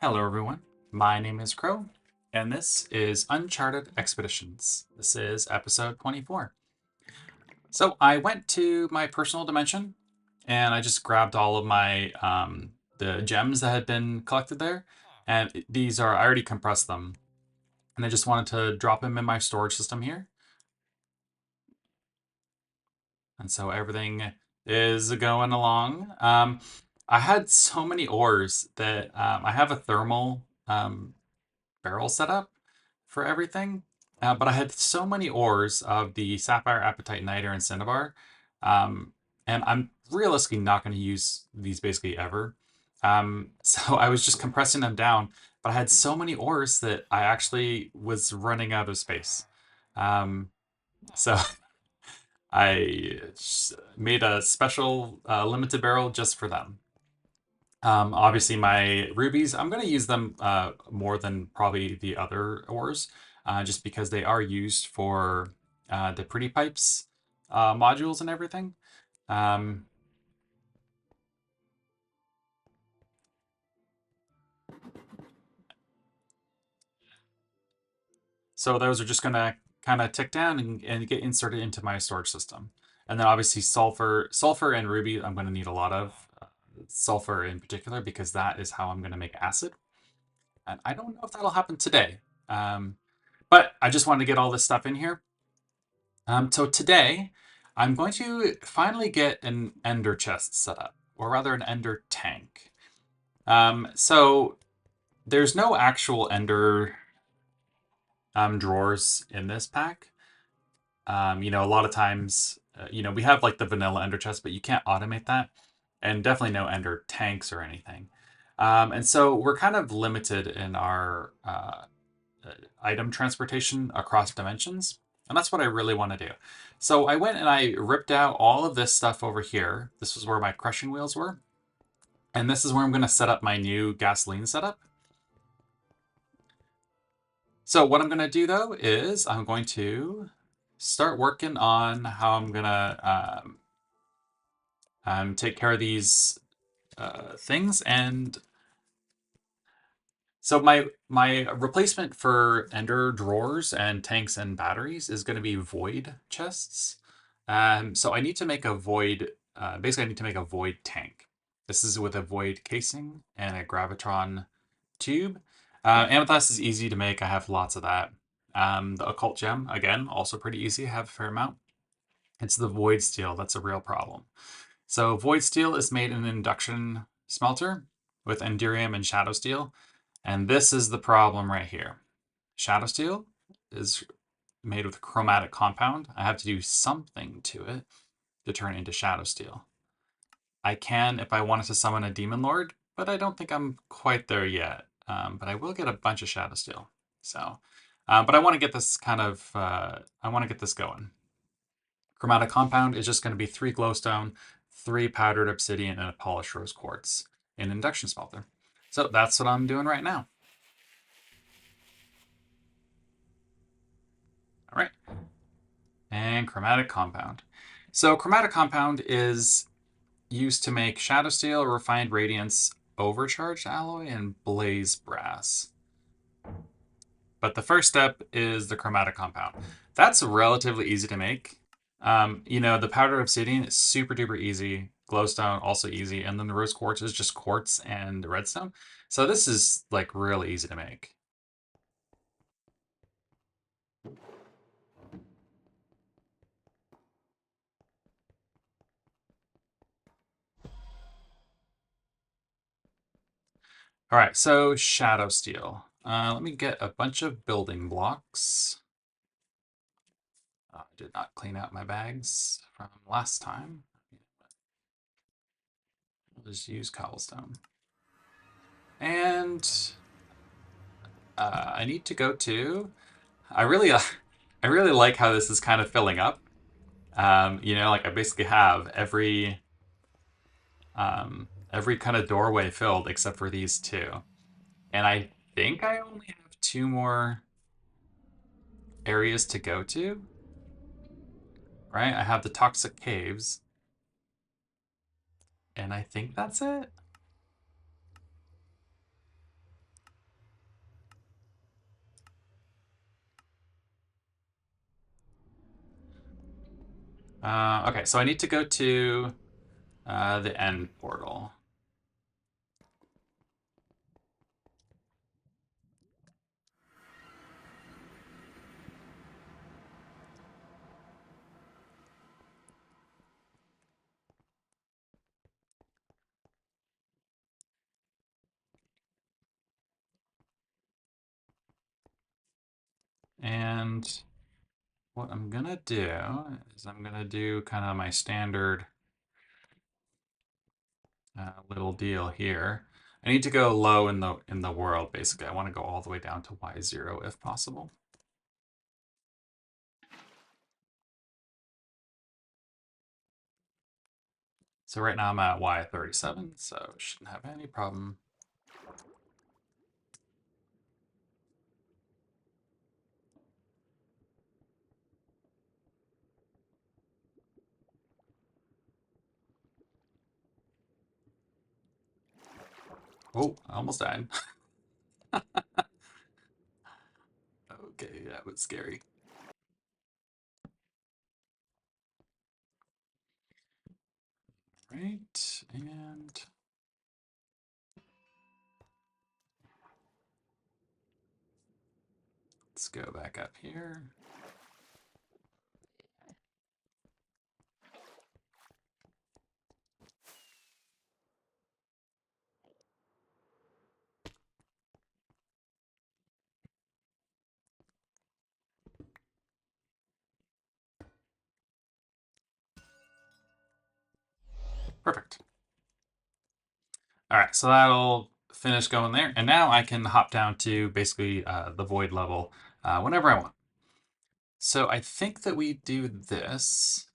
Hello everyone, my name is Crow, and this is Uncharted Expeditions. This is episode 24. So I went to my personal dimension, and I just grabbed all of my the gems that had been collected there, and these are I already compressed them, and I just wanted to drop them in my storage system here. And so everything is going along. I had so many ores that I have a thermal barrel setup for everything. But I had so many ores of the Sapphire, Apatite, Niter, and Cinnabar. Um, and I'm realistically not going to use these basically ever. So I was just compressing them down. But I had so many ores that I actually was running out of space. Um, so I made a special limited barrel just for them. Obviously, my rubies, I'm going to use them more than probably the other ores, just because they are used for the pretty pipes modules and everything. Um, so those are just going to kind of tick down and get inserted into my storage system. And then obviously sulfur and ruby, I'm going to need a lot of sulfur in particular because that is how I'm going to make acid. And I don't know if that'll happen today. But I just wanted to get all this stuff in here. So today, I'm going to finally get an ender chest set up, or rather an ender tank. So there's no actual ender drawers in this pack. A lot of times, we have like the vanilla ender chest, but you can't automate that, and definitely no ender tanks or anything. And so we're kind of limited in our item transportation across dimensions. And that's what I really want to do. So I went and I ripped out all of this stuff over here. This was where my crushing wheels were. And this is where I'm going to set up my new gasoline setup. So what I'm going to do though is I'm going to start working on how I'm going to take care of these things. And so my replacement for ender drawers and tanks and batteries is going to be void chests. So I need to make a void. Basically, I need to make a void tank. This is with a void casing and a gravitron tube. Amethyst is easy to make. I have lots of that. The occult gem, again, also pretty easy. I have a fair amount. It's the void steel that's a real problem. So void steel is made in an induction smelter with enderium and shadow steel. And this is the problem right here. Shadow steel is made with a chromatic compound. I have to do something to it to turn it into shadow steel. I can if I wanted to summon a demon lord, but I don't think I'm quite there yet. But I will get a bunch of shadow steel. So, but I want to get this I want to get this going. Chromatic compound is just going to be 3 glowstone, 3 powdered obsidian, and a polished rose quartz in induction smelter. So that's what I'm doing right now. All right. And chromatic compound. So chromatic compound is used to make shadow steel, refined radiance, overcharged alloy, and blaze brass. But the first step is the chromatic compound. That's relatively easy to make. The powder obsidian is super duper easy. Glowstone also easy, and then the rose quartz is just quartz and redstone. So this is like really easy to make. All right, so shadow steel. Let me get a bunch of building blocks. I did not clean out my bags from last time. I'll just use cobblestone. And I need to go to. I really, I really like how this is kind of filling up. Like I basically have every kind of doorway filled except for these two, and I think I only have 2 more areas to go to. Right? I have the toxic caves, and I think that's it. Okay, so I need to go to the end portal. And what I'm gonna do is I'm gonna do kind of my standard little deal here. I need to go low in the world, basically. I want to go all the way down to Y0 if possible. So right now I'm at Y37, so shouldn't have any problem. Oh, I almost died. Okay, that was scary. Right, and let's go back up here. Perfect. All right, so that'll finish going there. And now I can hop down to basically the void level whenever I want. So I think that we do this.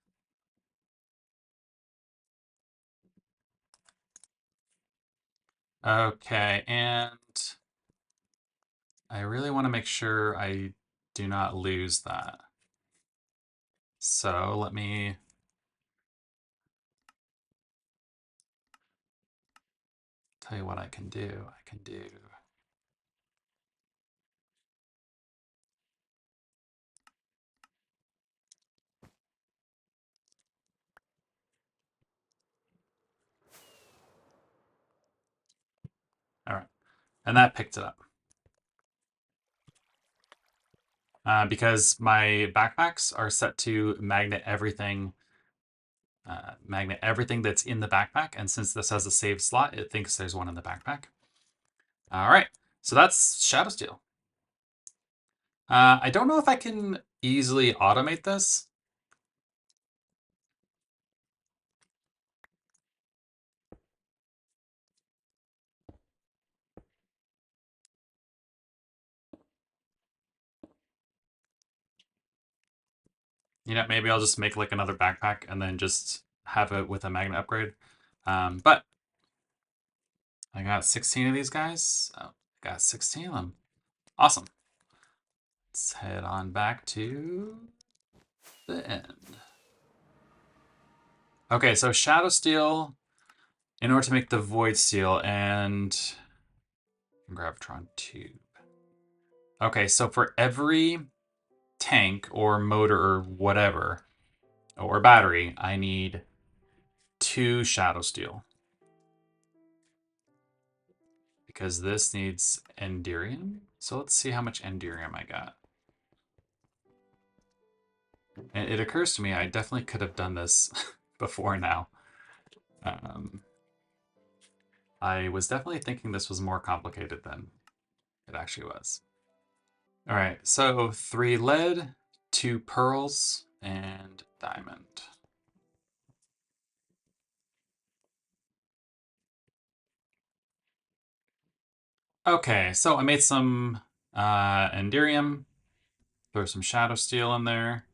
Okay, and I really want to make sure I do not lose that. So let me tell you what I can do. I can do all right, and that picked it up. Because my backpacks are set to magnet everything that's in the backpack, and since this has a save slot, it thinks there's one in the backpack. All right, so that's Shadow Steel. I don't know if I can easily automate this. You know, maybe I'll just make like another backpack and then just have it with a magnet upgrade. But I got 16 of these guys. Oh, I got 16 of them. Awesome. Let's head on back to the end. Okay, so Shadow Steel in order to make the Void Steel and Gravitron Tube. Okay, so for every tank or motor or whatever, or battery, I need 2 Shadow Steel. Because this needs Enderium. So let's see how much Enderium I got. And it occurs to me I definitely could have done this before now. I was definitely thinking this was more complicated than it actually was. All right, so 3 lead, 2 pearls, and diamond. Okay, so I made some Enderium, throw some Shadow Steel in there.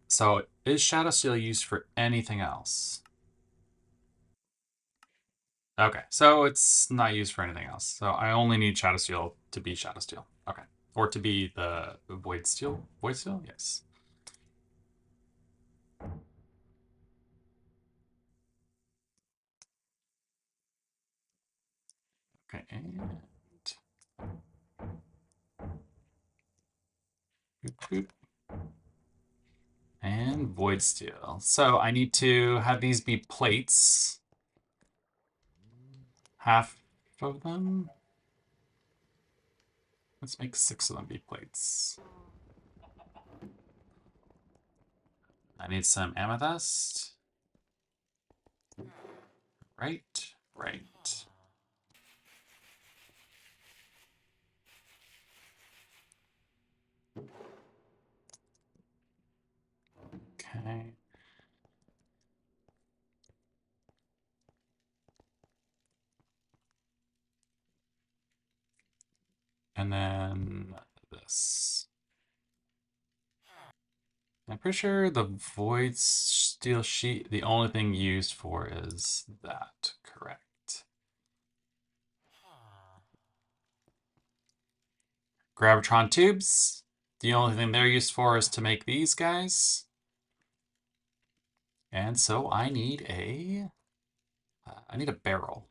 So is Shadow Steel used for anything else? Okay, so it's not used for anything else. So I only need Shadow Steel to be Shadow Steel. Okay. Or to be the Void Steel? Void Steel? Yes. Okay, and boop, boop. And void steel. So I need to have these be plates. Half of them. Let's make 6 of them be plates. I need some amethyst. Right, right. Okay. And then this. I'm pretty sure the void steel sheet, the only thing used for is that, correct? Gravitron tubes, the only thing they're used for is to make these guys. And so I need a barrel.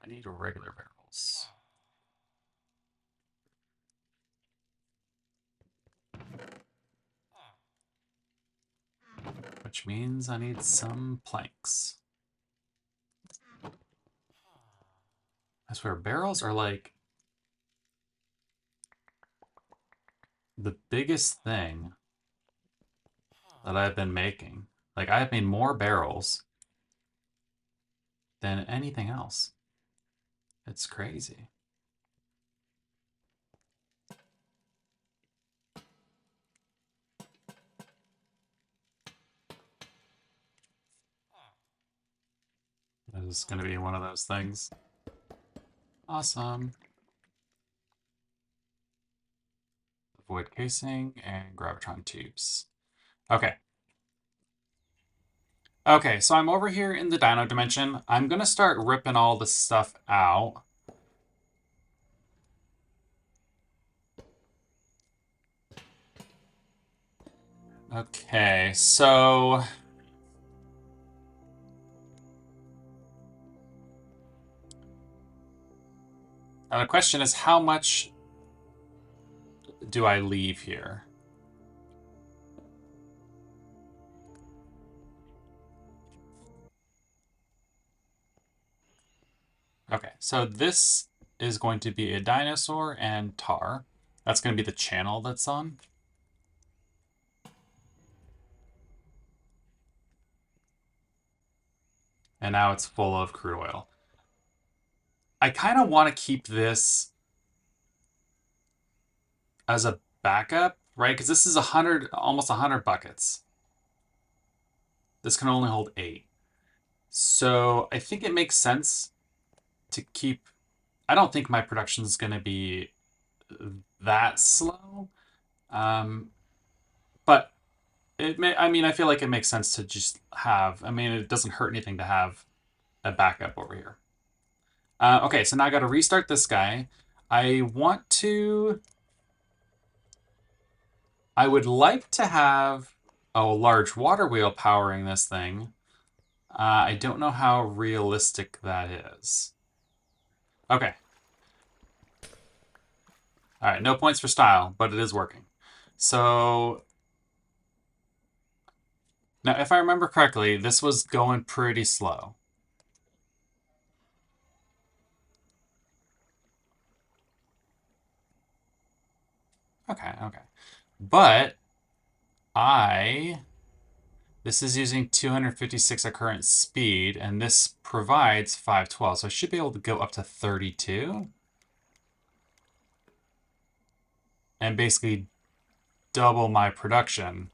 I need regular barrels. Which means I need some planks. I swear, barrels are like the biggest thing that I've been making. Like, I've made more barrels than anything else. It's crazy. This is going to be one of those things. Awesome. Void casing and gravitron tubes. Okay. Okay, so I'm over here in the dino dimension. I'm going to start ripping all this stuff out. Okay, so now the question is, how much do I leave here? Okay, so this is going to be a dinosaur and tar. That's going to be the channel that's on. And now it's full of crude oil. I kind of want to keep this as a backup, right? Because this is 100, almost 100 buckets. This can only hold 8. So I think it makes sense to keep... I don't think my production is going to be that slow. But it may, I mean, I feel like it makes sense to just have... I mean, it doesn't hurt anything to have a backup over here. Okay, so now I got to restart this guy. I want to... I would like to have a large water wheel powering this thing. I don't know how realistic that is. Okay. All right, no points for style, but it is working. So now, if I remember correctly, this was going pretty slow. Okay, okay. But this is using 256 at current speed, and this provides 512. So I should be able to go up to 32. And basically double my production.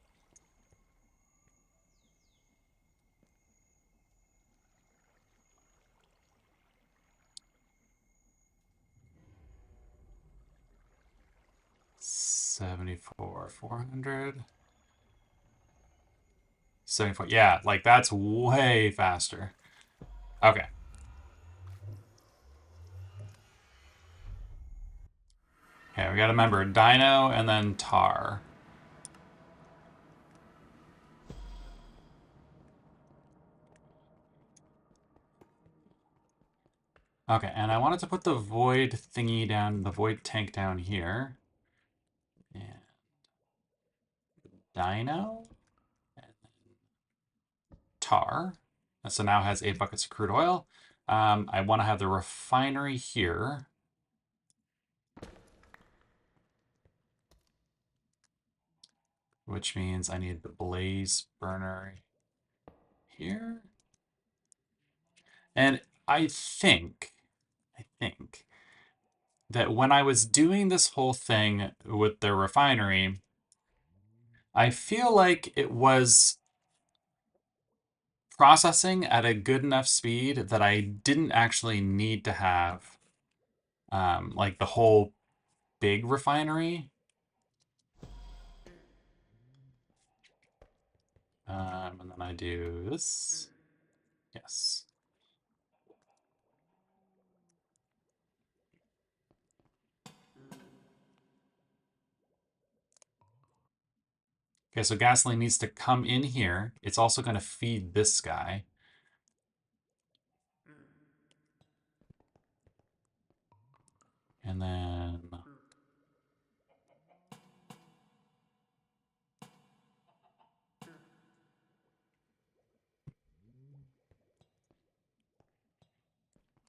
$74, 400. 74. Yeah, like that's way faster. Okay. Okay, we gotta remember dino and then tar. Okay, and I wanted to put the void thingy down, the void tank down here. dyno, and tar. So now has 8 buckets of crude oil. I want to have the refinery here. Which means I need the blaze burner here. And I think that when I was doing this whole thing with the refinery, I feel like it was processing at a good enough speed that I didn't actually need to have like the whole big refinery. And then I do this. Yes. Okay, so gasoline needs to come in here. It's also going to feed this guy. And then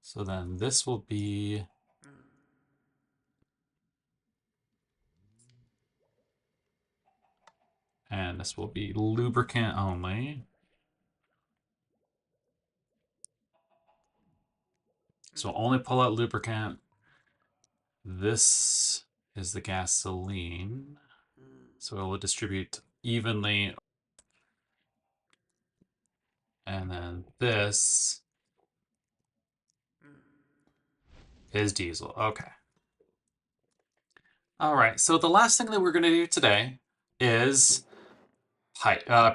so then this will be and this will be lubricant only. So only pull out lubricant. This is the gasoline. So it will distribute evenly. And then this is diesel. Okay. All right. So the last thing that we're going to do today is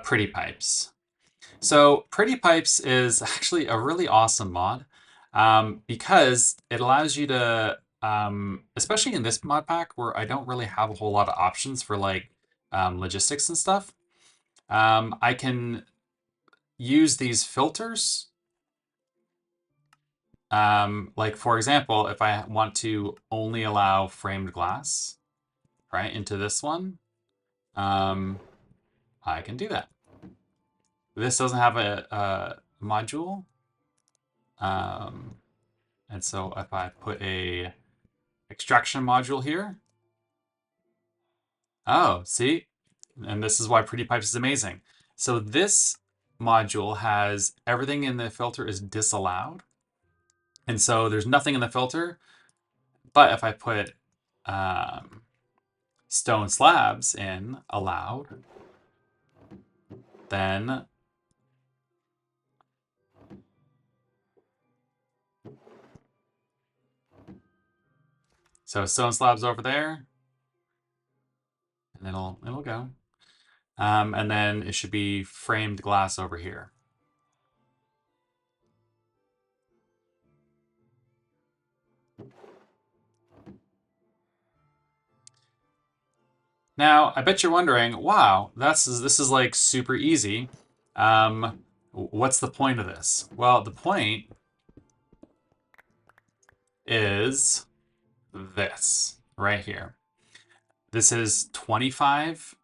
pretty pipes. So Pretty Pipes is actually a really awesome mod because it allows you to, especially in this mod pack where I don't really have a whole lot of options for like logistics and stuff, I can use these filters. Like for example, if I want to only allow framed glass, right, into this one, I can do that. This doesn't have a module. And so if I put a extraction module here, oh, see? And this is why Pretty Pipes is amazing. So this module has everything in the filter is disallowed. And so there's nothing in the filter. But if I put stone slabs in allowed, then so stone slabs over there, and it'll go. And then it should be framed glass over here. Now, I bet you're wondering, wow, this is like super easy. What's the point of this? Well, the point is this right here. This is 25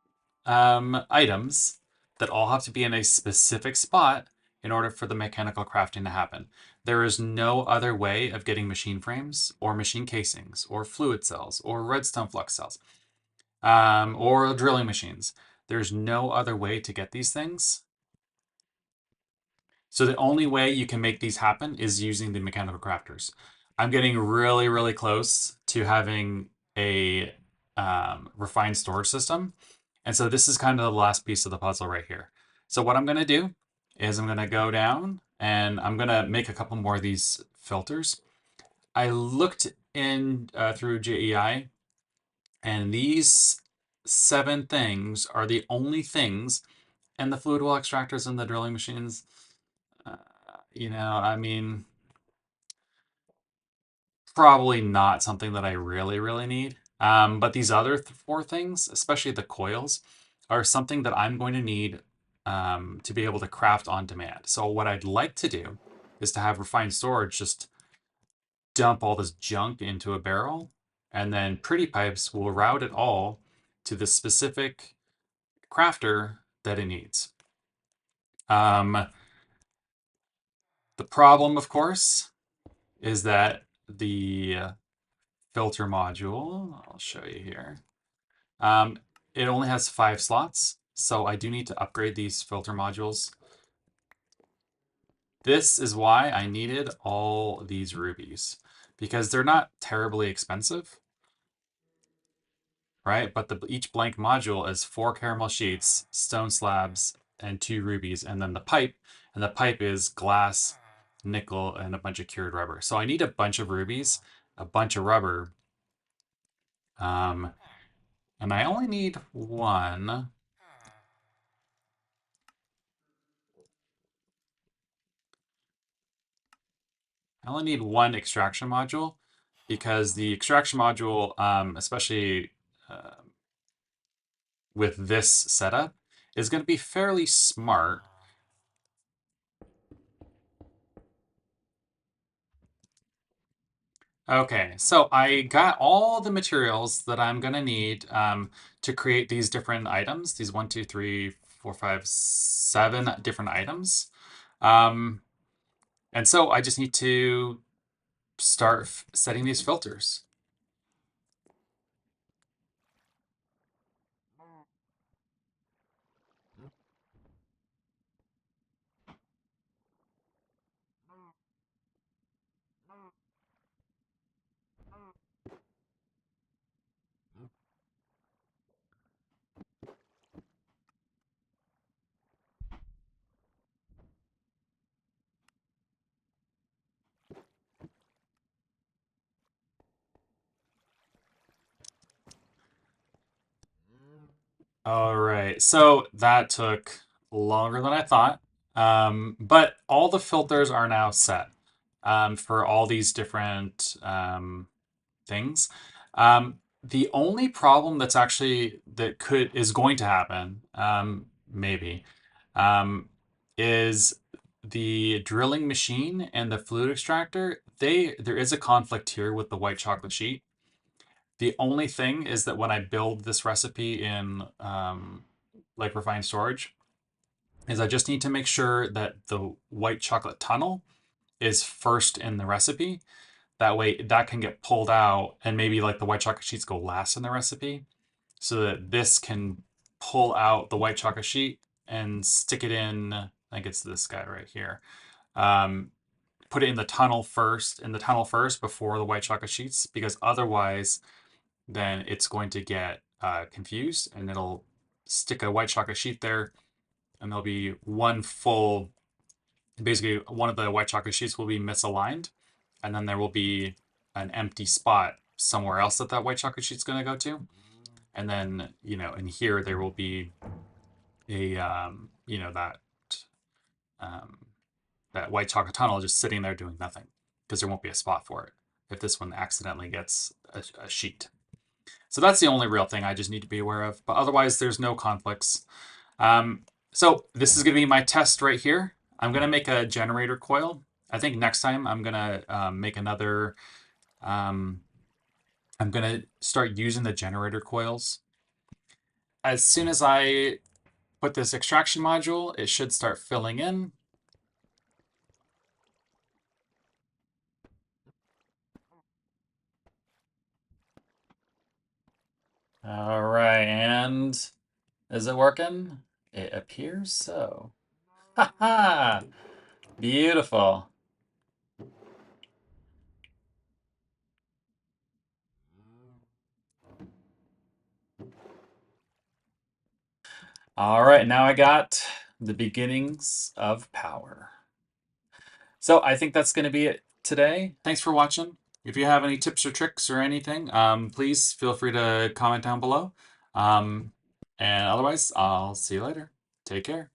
items that all have to be in a specific spot in order for the mechanical crafting to happen. There is no other way of getting machine frames or machine casings or fluid cells or redstone flux cells or drilling machines. There's no other way to get these things. So the only way you can make these happen is using the mechanical crafters. I'm getting really, really close to having a refined storage system. And so this is kind of the last piece of the puzzle right here. So what I'm going to do is I'm going to go down and I'm going to make a couple more of these filters. I looked in through JEI, and these 7 things are the only things, and the fluid well extractors and the drilling machines, you know, I mean, probably not something that I really, really need. But these other 4 things, especially the coils, are something that I'm going to need to be able to craft on demand. So what I'd like to do is to have refined storage just dump all this junk into a barrel, and then Pretty Pipes will route it all to the specific crafter that it needs. The problem, of course, is that the filter module, I'll show you here, it only has 5 slots, so I do need to upgrade these filter modules. This is why I needed all these rubies, because they're not terribly expensive, right? But each blank module is 4 caramel sheets, stone slabs, and 2 rubies, and then the pipe, and the pipe is glass, nickel, and a bunch of cured rubber. So I need a bunch of rubies, a bunch of rubber, and I only need one. I only need one extraction module, because the extraction module, especially with this setup, is going to be fairly smart. Okay, so I got all the materials that I'm going to need to create these different items, these 1, 2, 3, 4, 5, 7 different items. And so I just need to start setting these filters. All right, so that took longer than I thought, but all the filters are now set for all these different things. The only problem that's actually is going to happen, maybe, um, is the drilling machine and the fluid extractor. There is a conflict here with the white chocolate sheet. The only thing is that when I build this recipe in like refined storage, is I just need to make sure that the white chocolate tunnel is first in the recipe. That way that can get pulled out, and maybe like the white chocolate sheets go last in the recipe, so that this can pull out the white chocolate sheet and stick it in, I think it's this guy right here. Put it in the tunnel first, before the white chocolate sheets, because otherwise then it's going to get confused, and it'll stick a white chocolate sheet there, and there'll be one full, basically one of the white chocolate sheets will be misaligned, and then there will be an empty spot somewhere else that white chocolate sheet's going to go to. And then, in here there will be a, um, that white chocolate tunnel just sitting there doing nothing, because there won't be a spot for it if this one accidentally gets a sheet. So that's the only real thing I just need to be aware of. But otherwise, there's no conflicts. So this is going to be my test right here. I'm going to make a generator coil. I think next time I'm going to make another. I'm going to start using the generator coils. As soon as I put this extraction module, it should start filling in. All right, and is it working? It appears so. Ha ha! Beautiful. All right, now I got the beginnings of power. So I think that's going to be it today. Thanks for watching. If you have any tips or tricks or anything, please feel free to comment down below. And otherwise, I'll see you later. Take care.